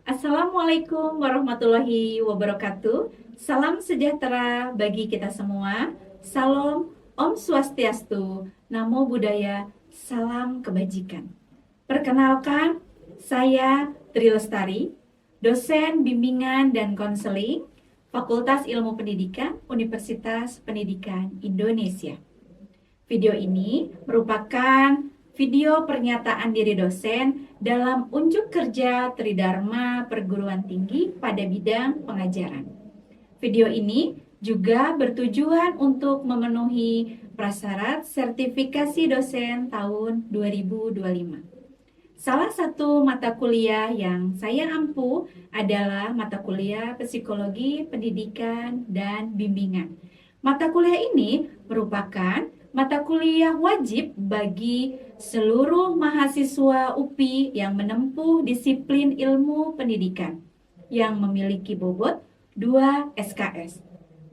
Assalamualaikum warahmatullahi wabarakatuh. Salam sejahtera bagi kita semua. Salam Om Swastiastu, Namo Buddhaya, salam kebajikan. Perkenalkan, saya Tri Lestari, dosen bimbingan dan konseling Fakultas Ilmu Pendidikan Universitas Pendidikan Indonesia. Video ini merupakan video pernyataan diri dosen dalam unjuk kerja Tridharma Perguruan Tinggi pada bidang pengajaran. Video ini juga bertujuan untuk memenuhi prasyarat sertifikasi dosen tahun 2025. Salah satu mata kuliah yang saya ampu adalah mata kuliah Psikologi, Pendidikan, dan Bimbingan. Mata kuliah ini merupakan mata kuliah wajib bagi seluruh mahasiswa UPI yang menempuh disiplin ilmu pendidikan yang memiliki bobot 2 SKS.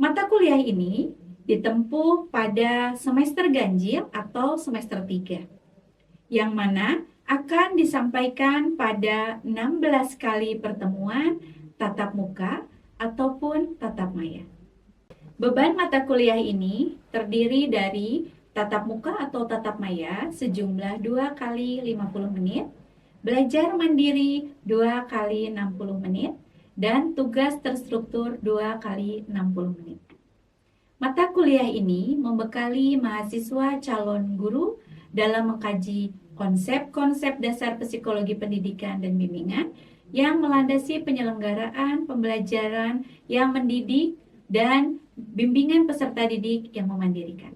Mata kuliah ini ditempuh pada semester ganjil atau semester 3, yang mana akan disampaikan pada 16 kali pertemuan tatap muka ataupun tatap maya. Beban mata kuliah ini terdiri dari tatap muka atau tatap maya sejumlah 2 kali 50 menit, belajar mandiri 2 kali 60 menit, dan tugas terstruktur 2 kali 60 menit. Mata kuliah ini membekali mahasiswa calon guru dalam mengkaji konsep-konsep dasar psikologi pendidikan dan bimbingan yang melandasi penyelenggaraan pembelajaran yang mendidik dan bimbingan peserta didik yang memandirikan.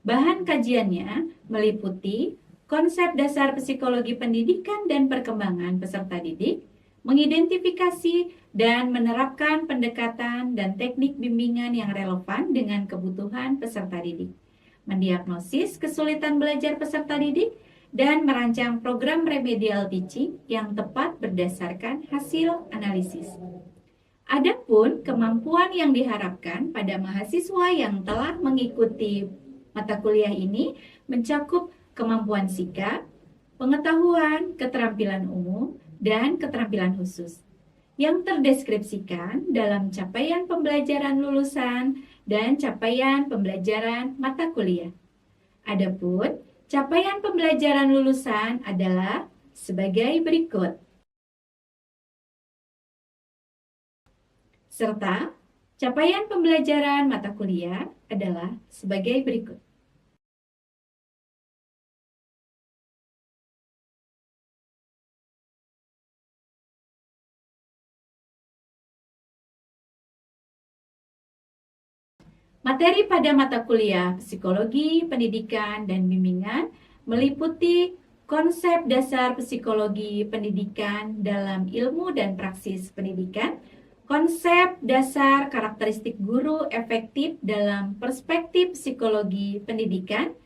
Bahan kajiannya meliputi konsep dasar psikologi pendidikan dan perkembangan peserta didik, mengidentifikasi dan menerapkan pendekatan dan teknik bimbingan yang relevan dengan kebutuhan peserta didik, mendiagnosis kesulitan belajar peserta didik, dan merancang program remedial teaching yang tepat berdasarkan hasil analisis. Adapun kemampuan yang diharapkan pada mahasiswa yang telah mengikuti mata kuliah ini mencakup kemampuan sikap, pengetahuan, keterampilan umum, dan keterampilan khusus yang terdeskripsikan dalam capaian pembelajaran lulusan dan capaian pembelajaran mata kuliah. Adapun capaian pembelajaran lulusan adalah sebagai berikut. Serta capaian pembelajaran mata kuliah adalah sebagai berikut. Materi pada mata kuliah Psikologi, Pendidikan, dan Bimbingan meliputi konsep dasar psikologi pendidikan dalam ilmu dan praksis pendidikan, konsep dasar karakteristik guru efektif dalam perspektif psikologi pendidikan,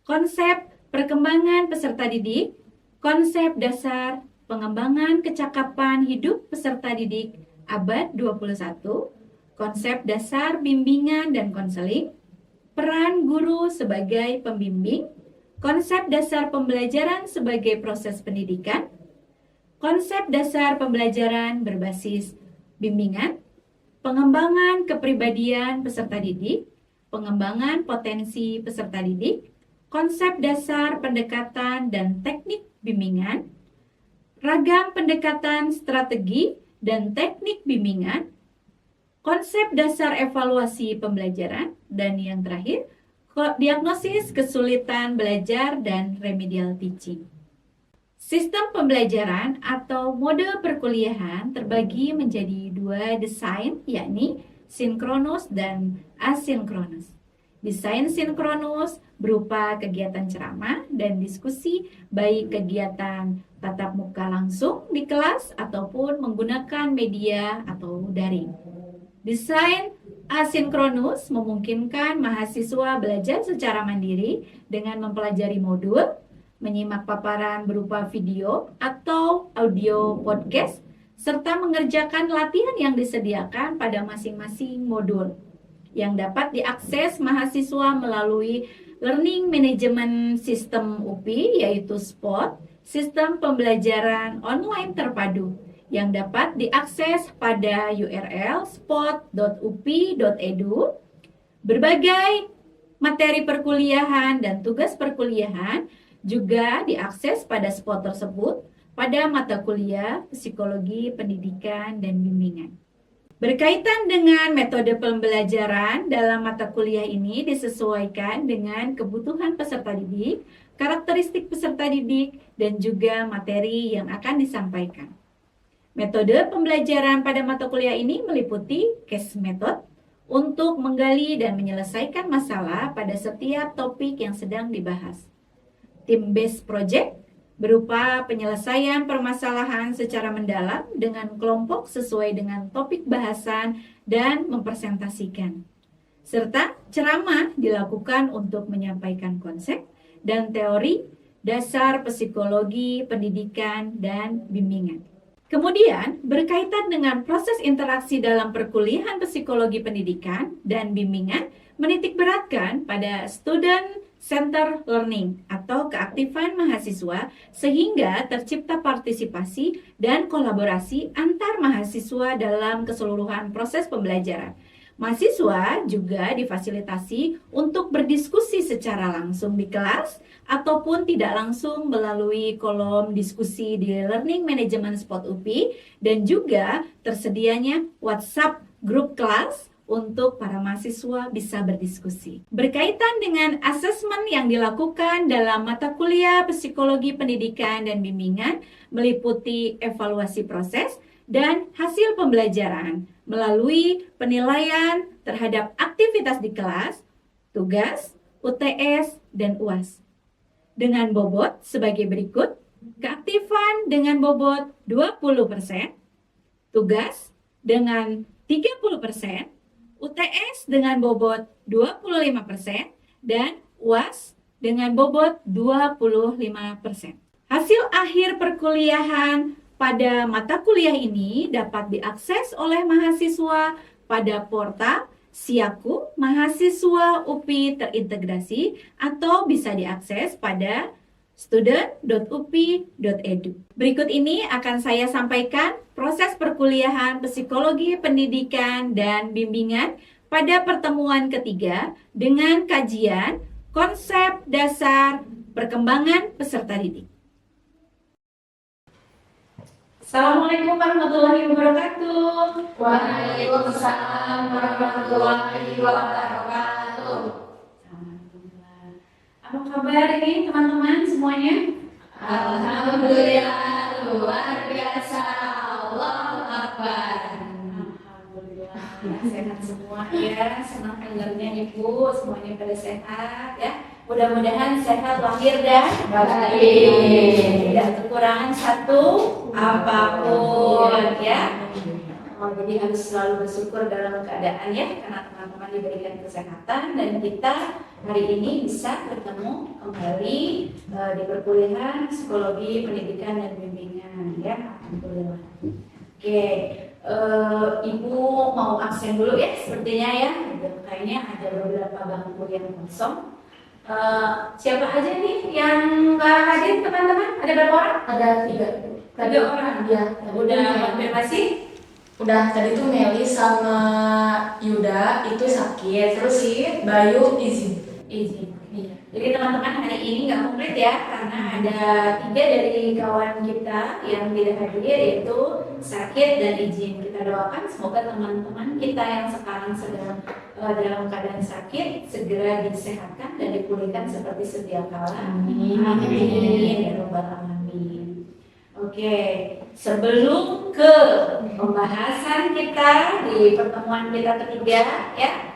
konsep perkembangan peserta didik, konsep dasar pengembangan kecakapan hidup peserta didik abad 21, konsep dasar bimbingan dan konseling, peran guru sebagai pembimbing, konsep dasar pembelajaran sebagai proses pendidikan, konsep dasar pembelajaran berbasis bimbingan, pengembangan kepribadian peserta didik, pengembangan potensi peserta didik, konsep dasar pendekatan dan teknik bimbingan, ragam pendekatan strategi dan teknik bimbingan, konsep dasar evaluasi pembelajaran, dan yang terakhir, diagnosis kesulitan belajar dan remedial teaching. Sistem pembelajaran atau mode perkuliahan terbagi menjadi 2 desain, yakni sinkronus dan asinkronus. Desain sinkronus berupa kegiatan ceramah dan diskusi, baik kegiatan tatap muka langsung di kelas ataupun menggunakan media atau daring. Desain asinkronus memungkinkan mahasiswa belajar secara mandiri dengan mempelajari modul, menyimak paparan berupa video atau audio podcast, serta mengerjakan latihan yang disediakan pada masing-masing modul yang dapat diakses mahasiswa melalui Learning Management System UPI, yaitu SPOT, Sistem Pembelajaran Online Terpadu, yang dapat diakses pada URL spot.upi.edu. Berbagai materi perkuliahan dan tugas perkuliahan juga diakses pada spot tersebut pada mata kuliah Psikologi Pendidikan dan Bimbingan. Berkaitan dengan metode pembelajaran dalam mata kuliah ini disesuaikan dengan kebutuhan peserta didik, karakteristik peserta didik, dan juga materi yang akan disampaikan. Metode pembelajaran pada mata kuliah ini meliputi case method untuk menggali dan menyelesaikan masalah pada setiap topik yang sedang dibahas. Team-based project berupa penyelesaian permasalahan secara mendalam dengan kelompok sesuai dengan topik bahasan dan mempresentasikan. Serta ceramah dilakukan untuk menyampaikan konsep dan teori dasar psikologi, pendidikan, dan bimbingan. Kemudian, berkaitan dengan proses interaksi dalam perkuliahan psikologi pendidikan dan bimbingan, menitikberatkan pada student center learning atau keaktifan mahasiswa sehingga tercipta partisipasi dan kolaborasi antar mahasiswa dalam keseluruhan proses pembelajaran. Mahasiswa juga difasilitasi untuk berdiskusi secara langsung di kelas ataupun tidak langsung melalui kolom diskusi di Learning Management Spot UPI dan juga tersedianya WhatsApp grup kelas untuk para mahasiswa bisa berdiskusi. Berkaitan dengan asesmen yang dilakukan dalam mata kuliah Psikologi Pendidikan dan Bimbingan meliputi evaluasi proses dan hasil pembelajaran melalui penilaian terhadap aktivitas di kelas, tugas, UTS, dan UAS. Dengan bobot sebagai berikut, keaktifan dengan bobot 20%, tugas dengan 30%, UTS dengan bobot 25%, dan UAS dengan bobot 25%. Hasil akhir perkuliahan pada mata kuliah ini dapat diakses oleh mahasiswa pada portal Siaku Mahasiswa UPI Terintegrasi atau bisa diakses pada student.upi.edu. Berikut ini akan saya sampaikan proses perkuliahan Psikologi Pendidikan dan Bimbingan pada pertemuan ketiga dengan kajian konsep dasar perkembangan peserta didik. Assalamualaikum warahmatullahi wabarakatuh. Waalaikumsalam warahmatullahi wabarakatuh. Apa kabar ini teman-teman semuanya? Alhamdulillah luar biasa. Allahu Akbar. Alhamdulillah sehat semua ya. Senang dengarnya Ibu, semuanya pada sehat ya. Mudah-mudahan sehat lahir dan batin. Tidak kekurangan satu apapun ya. Jadi harus selalu bersyukur dalam keadaan ya, karena teman-teman diberikan kesehatan dan kita hari ini bisa bertemu kembali di perkuliahan Psikologi Pendidikan dan Bimbingan ya. Alhamdulillah. Oke, Ibu mau absen dulu ya sepertinya ya. Kayaknya ada beberapa bangku yang kosong. Siapa aja nih yang nggak hadir teman-teman? Ada berapa orang? Ada 3 orang. Iya. Udah konfirmasi? Udah, tadi tuh Meli sama Yuda itu sakit, terus Bayu izin. Iya. Jadi teman-teman hari ini nggak komplit ya, karena ada 3 dari kawan kita yang tidak hadir yaitu sakit dan izin. Kita doakan semoga teman-teman kita yang sekarang sedang dalam keadaan sakit segera disehatkan dan dipulihkan seperti sedia kala. Amin. Ya Rabbal Alamin. Oke, sebelum ke pembahasan kita di pertemuan kita ketiga ya,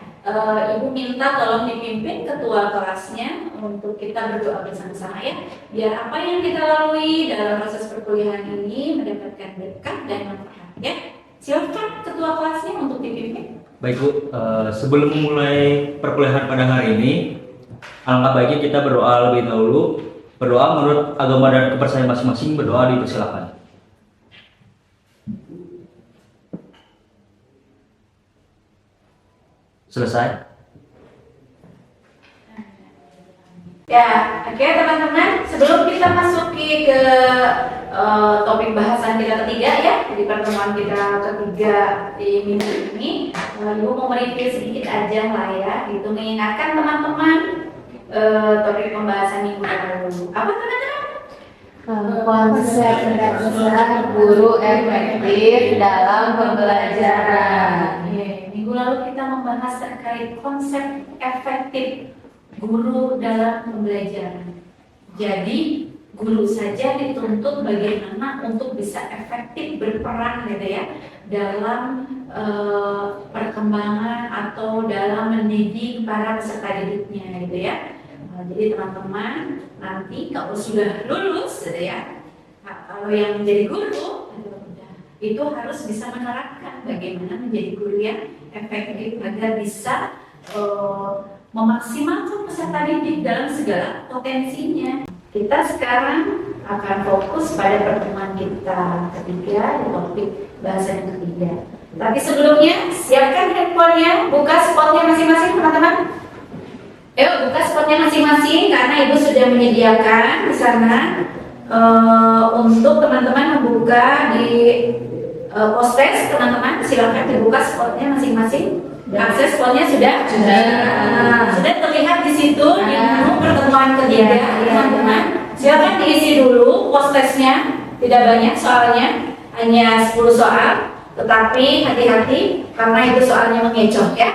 Ibu minta tolong dipimpin ketua kelasnya untuk kita berdoa bersama-sama ya, biar apa yang kita lalui dalam proses perkuliahan ini mendapatkan berkah dan manfaat ya. Silakan ketua kelasnya untuk dipimpin. Baik Bu, sebelum memulai perkuliahan pada hari ini, alangkah baiknya kita berdoa lebih dahulu. Berdoa menurut agama dan kepercayaan masing-masing, berdoa dipersilakan. Selesai? Ya, oke teman-teman, sebelum kita masuki ke topik bahasan kita ketiga ya, di pertemuan kita ketiga di minggu ini. Ibu mau mereview sedikit aja lah ya, gitu mengingatkan teman-teman topik pembahasan minggu lalu. Apa teman-teman? Konsep dasar guru efektif dalam pembelajaran. Minggu lalu kita membahas terkait konsep efektif guru dalam pembelajaran. Jadi guru saja dituntut bagaimana untuk bisa efektif berperan gitu ya dalam perkembangan atau dalam mendidik para peserta didiknya gitu ya. Jadi teman-teman nanti kalau sudah lulus gitu ya, kalau yang menjadi guru itu harus bisa menerapkan bagaimana menjadi guru yang efektif agar bisa memaksimalkan peserta didik dalam segala potensinya. Kita sekarang akan fokus pada pertemuan kita ketiga di topik bahasa yang ketiga. Tapi sebelumnya siapkan handphonenya, buka spotnya masing-masing teman-teman. Ayo buka spotnya masing-masing karena ibu sudah menyediakan di sana untuk teman-teman membuka di post-test. Teman-teman silakan dibuka spotnya masing-masing. Akses spotnya sudah terlihat di situ di menu pertemuan ketiga teman-teman. Silakan diisi dulu post-testnya, tidak banyak soalnya, hanya 10 soal. Tetapi hati-hati karena itu soalnya mengecoh ya.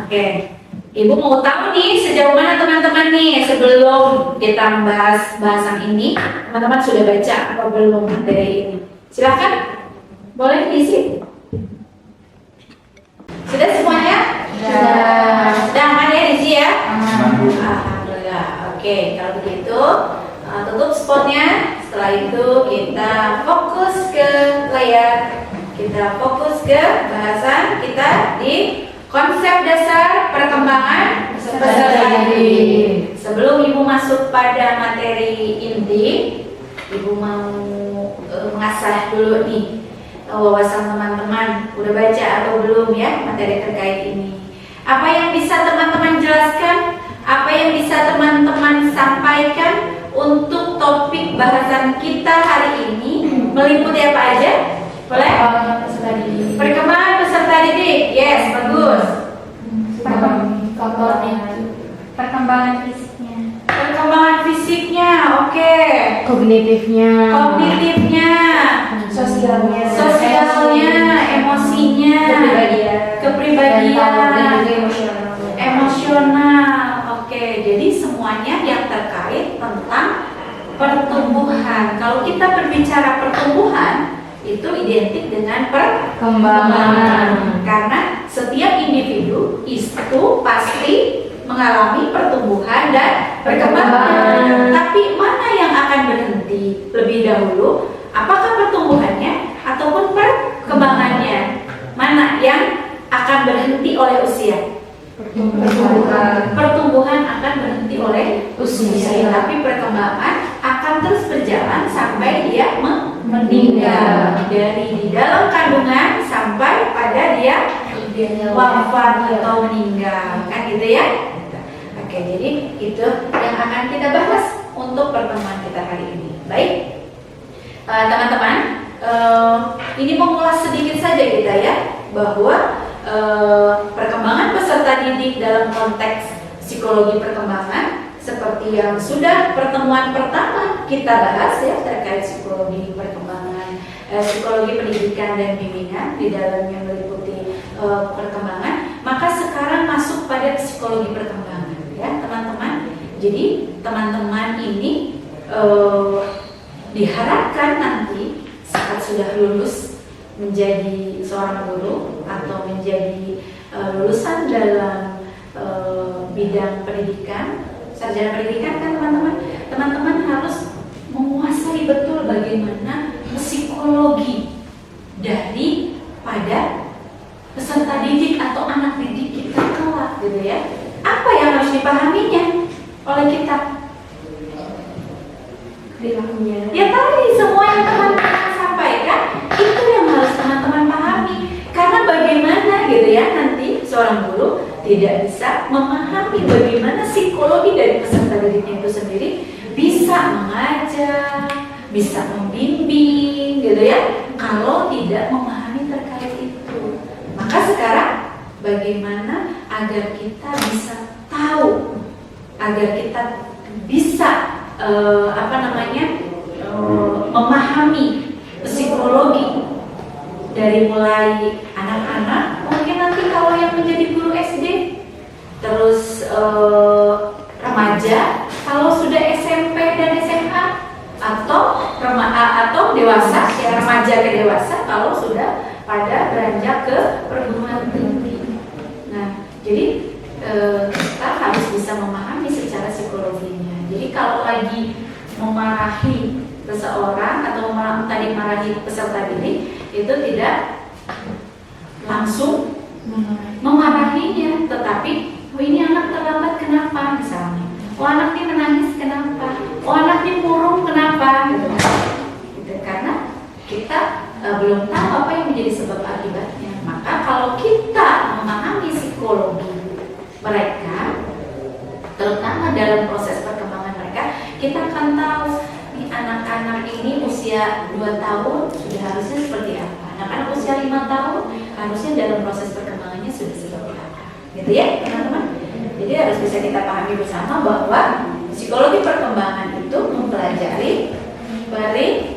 Oke. Ibu mau tahu nih sejauh mana teman-teman nih sebelum kita membahas bahasan ini, teman-teman sudah baca atau belum materi ini? Silakan, boleh diisi. Sudah semuanya? Sudah aman ya diisi ya? Alhamdulillah. Oke, kalau begitu tutup spotnya. Setelah itu kita fokus ke layar, kita fokus ke bahasan kita di konsep dasar perkembangan peserta didik. Sebelum ibu masuk pada materi inti, ibu mau mengasah dulu nih wawasan teman-teman. Udah baca atau belum ya materi terkait ini? Apa yang bisa teman-teman jelaskan? Apa yang bisa teman-teman sampaikan untuk topik bahasan kita hari ini? Meliputi apa aja? Boleh? Perkembangan peserta didik. Yes, bagus. Perkembangan fisiknya, Perkembangan fisiknya, oke. Kognitifnya, Sosialnya, emosinya, kepribadian, emosional. Oke, jadi semuanya yang terkait tentang pertumbuhan. Kalau kita berbicara pertumbuhan, itu identik dengan perkembangan. Karena setiap individu itu pasti mengalami pertumbuhan dan perkembangan. Tapi mana yang akan berhenti lebih dahulu? Apakah pertumbuhannya ataupun perkembangannya? Mana yang akan berhenti oleh usia? Pertumbuhan akan berhenti oleh usia, tapi perkembangan akan terus berjalan sampai dia meninggal. Dari di dalam kandungan sampai pada dia wafat atau meninggal, kan gitu ya? Oke, jadi itu yang akan kita bahas untuk pertemuan kita hari ini. Baik, teman-teman, ini mengulas sedikit saja kita ya bahwa perkembangan peserta didik dalam konteks psikologi perkembangan seperti yang sudah pertemuan pertama kita bahas ya terkait psikologi perkembangan, psikologi pendidikan dan bimbingan di dalamnya meliputi perkembangan. Maka sekarang masuk pada psikologi perkembangan ya teman-teman. Jadi teman-teman ini diharapkan nanti saat sudah lulus menjadi seorang guru atau menjadi lulusan dalam bidang pendidikan, sarjana pendidikan kan teman-teman harus menguasai betul bagaimana psikologi dari pada peserta didik atau anak didik kita kelak gitu ya. Apa yang harus dipahaminya oleh kita? Ya tadi semua yang teman-teman sampaikan itu yang harus teman-teman pahami. Karena bagaimana gitu ya nanti seorang guru tidak bisa memahami bagaimana psikologi dari peserta didiknya itu sendiri bisa mengajar, bisa membimbing gitu ya, kalau tidak memahami terkait itu. Maka sekarang bagaimana agar kita bisa tahu, agar kita bisa memahami psikologi dari mulai anak-anak, mungkin nanti kalau yang menjadi guru SD, terus remaja, kalau sudah SMP dan SMA, atau dewasa, ya remaja ke dewasa, kalau sudah pada beranjak ke perguruan tinggi. Nah, jadi kita harus bisa memahami secara psikologinya. Jadi kalau lagi memarahi seseorang atau tadi marahi peserta didik, itu tidak langsung memarahinya, tetapi oh ini anak terlambat kenapa misalnya, oh anak ini menangis kenapa, oh anak ini murung kenapa, gitu. Karena kita belum tahu apa yang menjadi sebab akibatnya. Maka kalau kita memahami psikologi mereka, terutama dalam proses perkembangan mereka, kita akan tahu nih anak-anak ini usia 2 tahun sudah harusnya seperti apa, anak-anak usia 5 tahun harusnya dalam proses perkembangannya sudah seperti apa, gitu ya teman-teman. Jadi harus bisa kita pahami bersama bahwa psikologi perkembangan itu mempelajari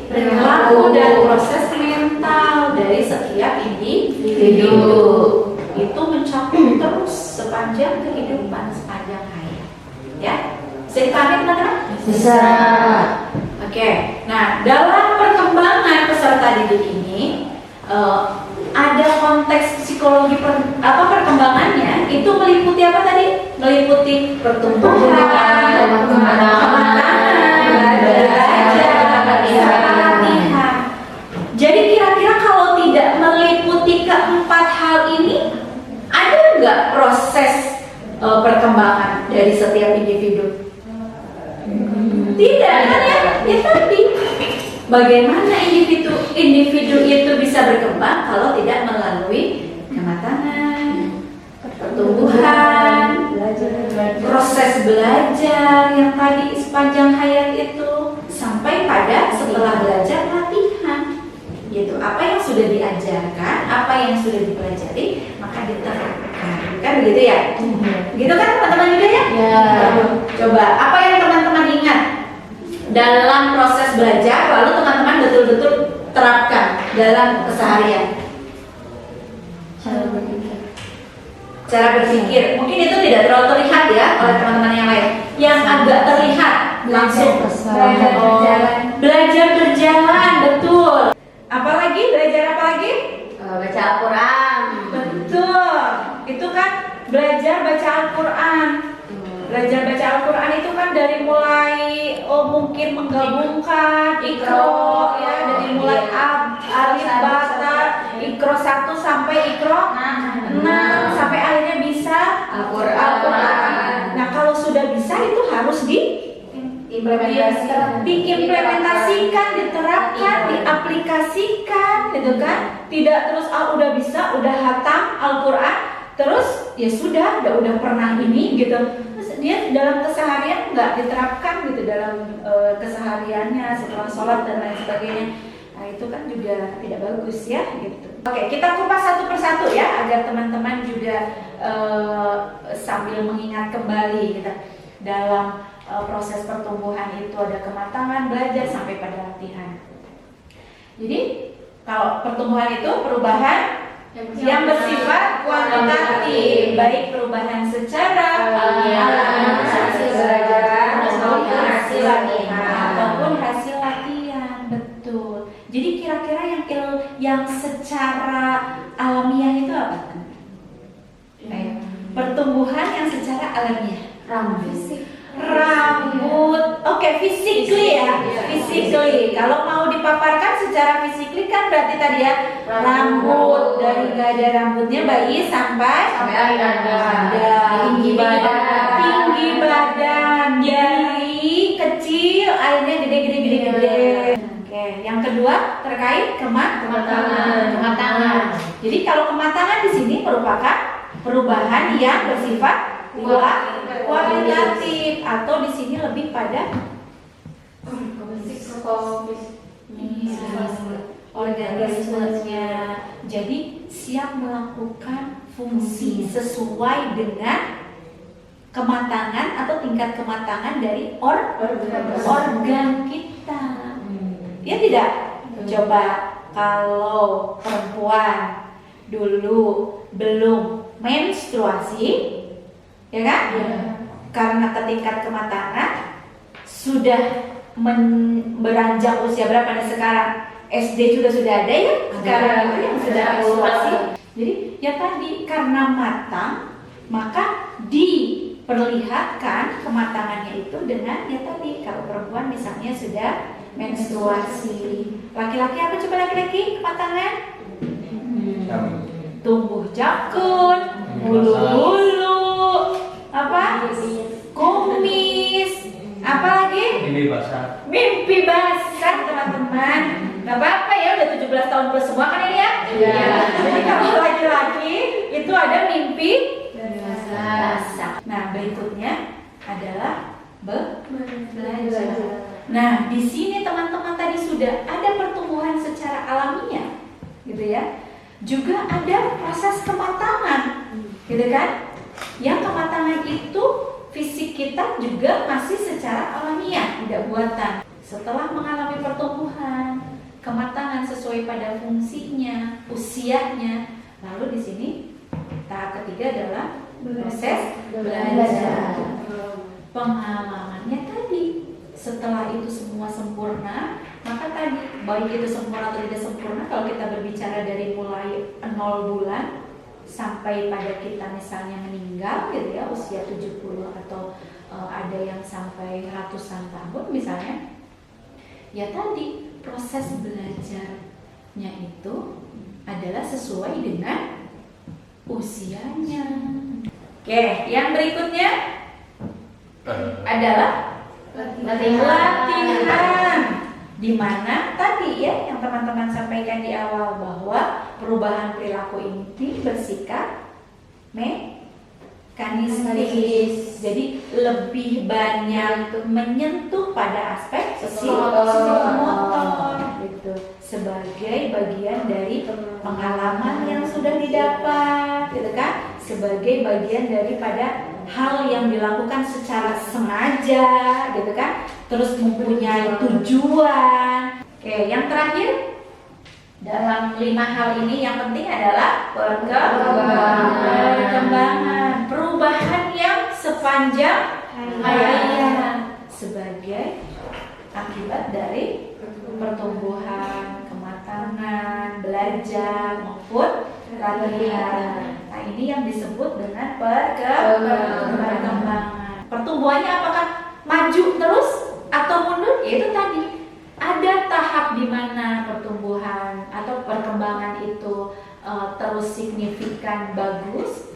perilaku dan proses mental dari setiap individu. Itu mencakup terus sepanjang kehidupan, sepanjang hayat. Ya, bisa dipahami teman-teman? Bisa. Oke, nah dalam perkembangan peserta didik ini ada konteks psikologi perkembangannya itu meliputi apa tadi? Meliputi pertumbuhan, latihan. Jadi kira-kira kalau tidak meliputi keempat hal ini, ada nggak proses perkembangan dari setiap individu? Tidak kan ya? Ya tadi bagaimana individu itu bisa berkembang kalau tidak melalui kematangan, pertumbuhan, proses belajar yang tadi sepanjang hayat itu sampai pada setelah belajar latihan. Gitu. Apa yang sudah diajarkan, apa yang sudah dipelajari, maka diterapkan. Kan begitu ya? Gitu kan teman-teman juga ya? Ya. Coba apa yang teman-teman ingat dalam proses belajar, lalu teman-teman betul-betul terapkan dalam keseharian? Cara berpikir. Mungkin itu tidak terlalu terlihat ya oleh teman-teman yang lain. Yang agak terlihat langsung belajar berjalan, betul. Apalagi belajar apa lagi? Baca Al-Quran. Betul. Itu kan belajar baca Al-Quran. Belajar baca Al-Quran itu kan dari mulai mungkin menggabungkan Iqra ya, dari mulai alif bata Iqra 1 sampai Iqra 6 sampai akhirnya bisa Al-Quran. Nah, kalau sudah bisa itu harus diimplementasikan, diterapkan, diaplikasikan, gitu kan? Tidak terus udah bisa, udah hatam Al-Quran, terus ya sudah pernah ini gitu. Terus dia dalam keseharian nggak diterapkan gitu dalam kesehariannya setelah sholat dan lain sebagainya. Nah itu kan juga tidak bagus ya gitu. Oke, kita kupas satu persatu ya agar teman-teman juga sambil mengingat kembali gitu. Dalam proses pertumbuhan itu ada kematangan, belajar sampai pada latihan. Jadi kalau pertumbuhan itu perubahan yang bersifat kuantitatif, baik perubahan secara hasil latihan, betul. Jadi kira-kira yang secara alamiah itu apa? Pertumbuhan yang secara alamiah. Rambut, oke, physically ya, physically. Kalau mau dipaparkan secara physically kan berarti tadi ya rambut dari nggak ada rambutnya bayi sampai ada tinggi badan, dari kecil akhirnya gede. Oke, yang kedua terkait kematangan. Jadi kalau kematangan di sini merupakan perubahan yang bersifat kualitatif atau di sini lebih pada organismenya. Jadi siap melakukan fungsi sesuai dengan kematangan atau tingkat kematangan dari organ kita. Ya tidak? Coba kalau perempuan dulu belum menstruasi, ya kan? Karena ke tingkat kematangan sudah beranjak usia berapa nih sekarang? SD juga sudah ada ya sekarang itu yang sudah menstruasi. Jadi ya tadi karena matang maka diperlihatkan kematangannya itu dengan ya tadi kalau perempuan misalnya sudah menstruasi. Laki-laki apa coba laki-laki kematangan? Tumbuh jakun, bulu-bulu, apa? Kumis, apa lagi? Mimpi basah teman-teman. Gak apa-apa ya, udah 17 tahun plus semua kan ini ya? Iya. Jadi kalau laki-laki itu ada mimpi basah. Nah berikutnya adalah belajar. Nah di sini teman-teman tadi sudah ada pertumbuhan secara alamiah, gitu ya. Juga ada proses kematangan, gitu kan? Yang kematangan itu fisik kita juga masih secara alamiah, tidak buatan. Setelah mengalami pertumbuhan, kematangan sesuai pada fungsinya, usianya, lalu di sini tahap ketiga adalah proses belajar. Pengalamannya tadi, setelah itu semua sempurna, maka tadi baik itu sempurna atau tidak sempurna, kalau kita berbicara dari mulai 0 bulan sampai pada kita misalnya meninggal gitu ya, usia 70 atau ada yang sampai ratusan tahun misalnya, ya tadi proses belajarnya itu adalah sesuai dengan usianya. Oke, yang berikutnya adalah latihan, di mana tadi ya yang teman-teman sampaikan di awal bahwa perubahan perilaku ini bersikap mekanistis. Jadi lebih banyak menyentuh pada aspek psikomotor gitu, sebagai bagian dari pengalaman yang sudah didapat, gitu kan? Sebagai bagian daripada hal yang dilakukan secara sengaja, gitu kan? Terus mempunyai tujuan. Oke, yang terakhir dalam 5 hal ini yang penting adalah perkembangan, perubahan yang sepanjang hayat sebagai akibat dari pertumbuhan, kematangan, belajar maupun latihan. Nah, ini yang disebut dengan perkembangan. Pertumbuhannya apakah maju terus atau mundur? Yaitu tadi ada tahap di mana pertumbuhan atau perkembangan itu terus signifikan bagus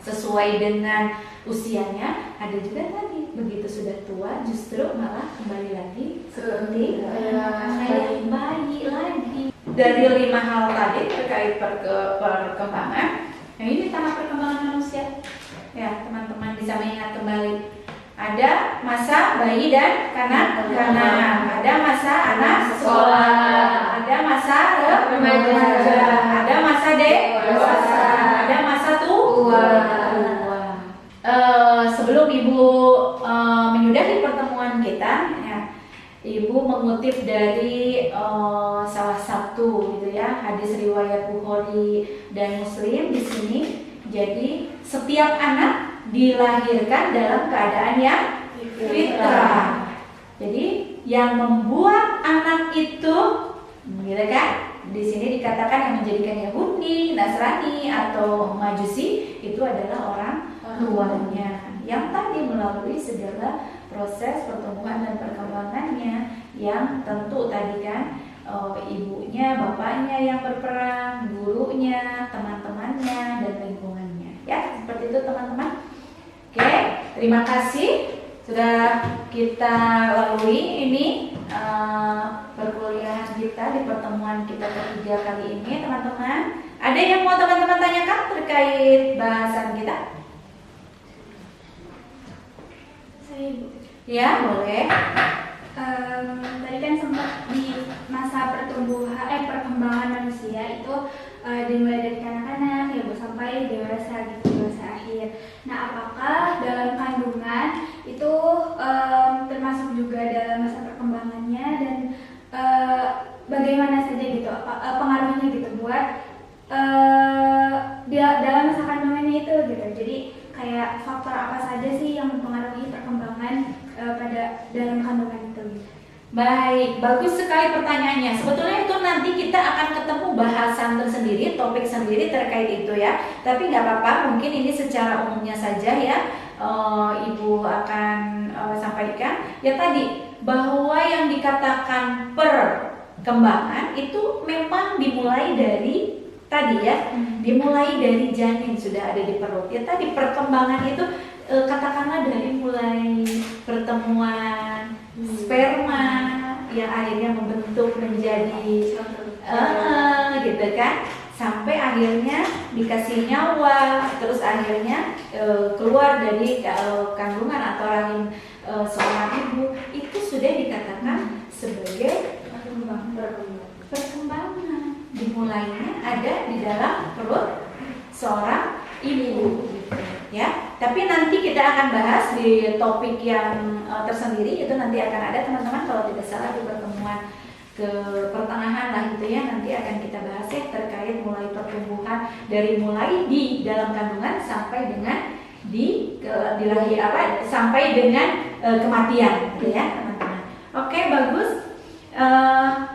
sesuai dengan usianya. Ada juga tadi begitu sudah tua justru malah kembali lagi seperti kayak bayi lagi. Dari 5 hal tadi terkait perkembangan. Nah, ini tahap perkembangan manusia. Ya, teman-teman bisa mengingat kembali. Ada masa bayi dan kanak-kanak, ada masa anak sekolah, ada masa remaja, ada masa dewasa, ada masa tua. Sebelum Ibu menyudahi pertemuan kita, ya, Ibu mengutip dari salah satu gitu ya hadis riwayat Bukhari dan Muslim di sini. Jadi setiap anak dilahirkan dalam keadaan yang fitrah. Jadi yang membuat anak itu, gitu kan? Di sini dikatakan yang menjadikan Yahudi, Nasrani atau Majusi itu adalah orang tuanya yang tadi melalui segala proses pertumbuhan dan perkembangannya, yang tentu tadi kan ibunya, bapaknya yang berperan, gurunya, teman-temannya, dan lingkungannya. Ya, seperti itu teman-teman. Oke, terima kasih sudah kita lalui ini perkuliahan kita di pertemuan kita ketiga kali ini, teman-teman. Ada yang mau teman-teman tanyakan terkait bahasan kita? Saya Ibu. Ya, boleh. Tadi kan sempat di masa perkembangan Baik, bagus sekali pertanyaannya. Sebetulnya itu nanti kita akan ketemu bahasan tersendiri, topik sendiri terkait itu ya. Tapi nggak apa-apa, mungkin ini secara umumnya saja ya. Ibu akan sampaikan ya tadi bahwa yang dikatakan perkembangan itu memang dimulai dari tadi ya, dimulai dari janin sudah ada di perut. Ya tadi perkembangan itu katakanlah dari mulai pertemuan sperma yang akhirnya membentuk menjadi gitu kan, sampai akhirnya dikasih nyawa, terus akhirnya keluar dari kandungan atau rahim seorang ibu, itu sudah dikatakan sebagai perkembangan. Dimulainya ada di dalam perut seorang ibu gitu ya. Tapi nanti kita akan bahas di topik yang tersendiri, itu nanti akan ada teman-teman kalau tidak salah di pertemuan ke pertengahan lah gitu ya, nanti akan kita bahas ya terkait mulai pertumbuhan dari mulai di dalam kandungan sampai dengan di lahir sampai dengan kematian gitu ya teman-teman. Oke, bagus.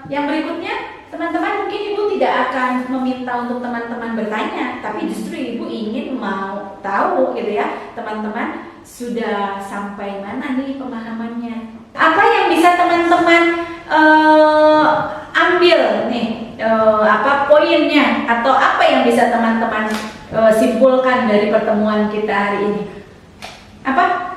Yang berikutnya teman-teman mungkin ibu tidak akan meminta untuk teman-teman bertanya, tapi justru ibu ingin mau tahu gitu ya teman-teman sudah sampai mana nih pemahamannya, apa yang bisa teman-teman ambil nih apa poinnya atau apa yang bisa teman-teman simpulkan dari pertemuan kita hari ini, apa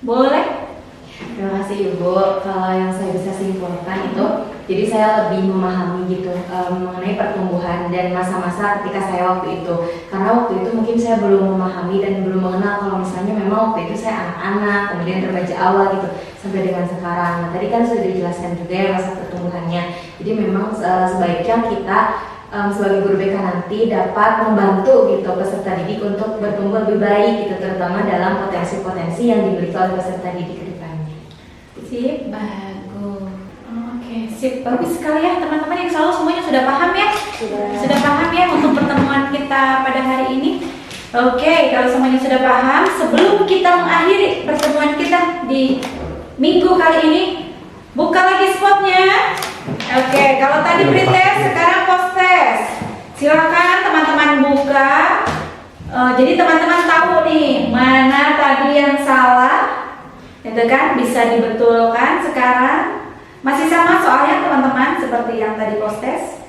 boleh? Terima kasih Ibu. Kalau yang saya bisa simpulkan itu, jadi saya lebih memahami gitu mengenai pertumbuhan dan masa-masa ketika saya waktu itu. Karena waktu itu mungkin saya belum memahami dan belum mengenal kalau misalnya memang waktu itu saya anak-anak, kemudian remaja awal gitu sampai dengan sekarang. Nah tadi kan sudah dijelaskan juga ya masa pertumbuhannya. Jadi memang sebaiknya kita sebagai guru BK nanti dapat membantu gitu peserta didik untuk bertumbuh lebih baik gitu, terutama dalam potensi-potensi yang dimiliki oleh peserta didik ke depannya. Sip, bagus. Oke, sip, bagus sekali ya teman-teman, yang selalu semuanya sudah paham ya? Sudah paham ya untuk pertemuan kita pada hari ini? Oke, kalau semuanya sudah paham, sebelum kita mengakhiri pertemuan kita di minggu kali ini, buka lagi spotnya. Oke, kalau tadi pretest, sekarang post test. Silakan teman-teman buka. Jadi teman-teman tahu nih mana tadi yang salah. Itu kan bisa dibetulkan sekarang. Masih sama soalnya teman-teman seperti yang tadi post test.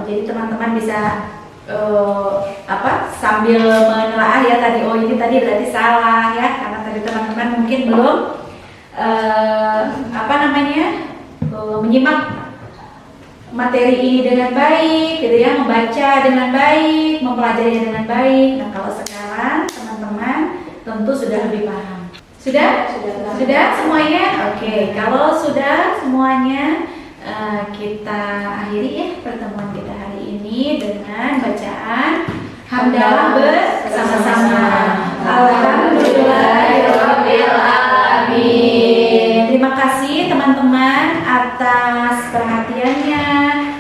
Jadi teman-teman bisa sambil menelaah ya tadi, oh ini tadi berarti salah ya, karena tadi teman-teman mungkin belum menyimak materi ini dengan baik gitu ya, membaca dengan baik, mempelajarinya dengan baik. Nah kalau sekarang teman-teman tentu sudah lebih paham. Sudah semuanya? Oke, kalau sudah semuanya, kita akhiri ya pertemuan kita hari ini dengan bacaan hamdalah bersama-sama. Alhamdulillahirabbil alamin. Terima kasih teman-teman atas perhatiannya,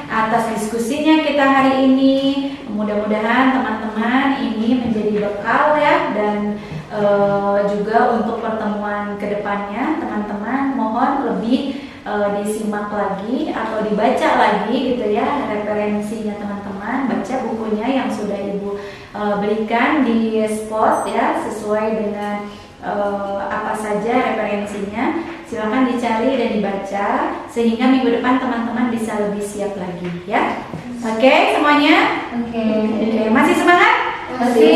atas diskusinya kita hari ini. Mudah-mudahan teman-teman ini menjadi bekal ya, dan juga untuk pertemuan kedepannya teman-teman mohon lebih disimak lagi atau dibaca lagi gitu ya referensinya teman-teman, baca bukunya yang sudah ibu berikan di spot ya, sesuai dengan apa saja referensinya, silakan dicari dan dibaca sehingga minggu depan teman-teman bisa lebih siap lagi ya. Oke semuanya? Oke. Masih semangat? Masih.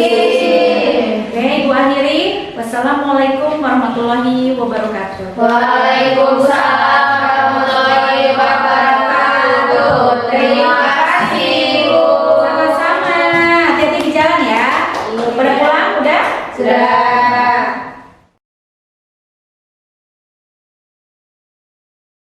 Oke, ibu akhiri. Wassalamualaikum warahmatullahi wabarakatuh. Waalaikumsalam.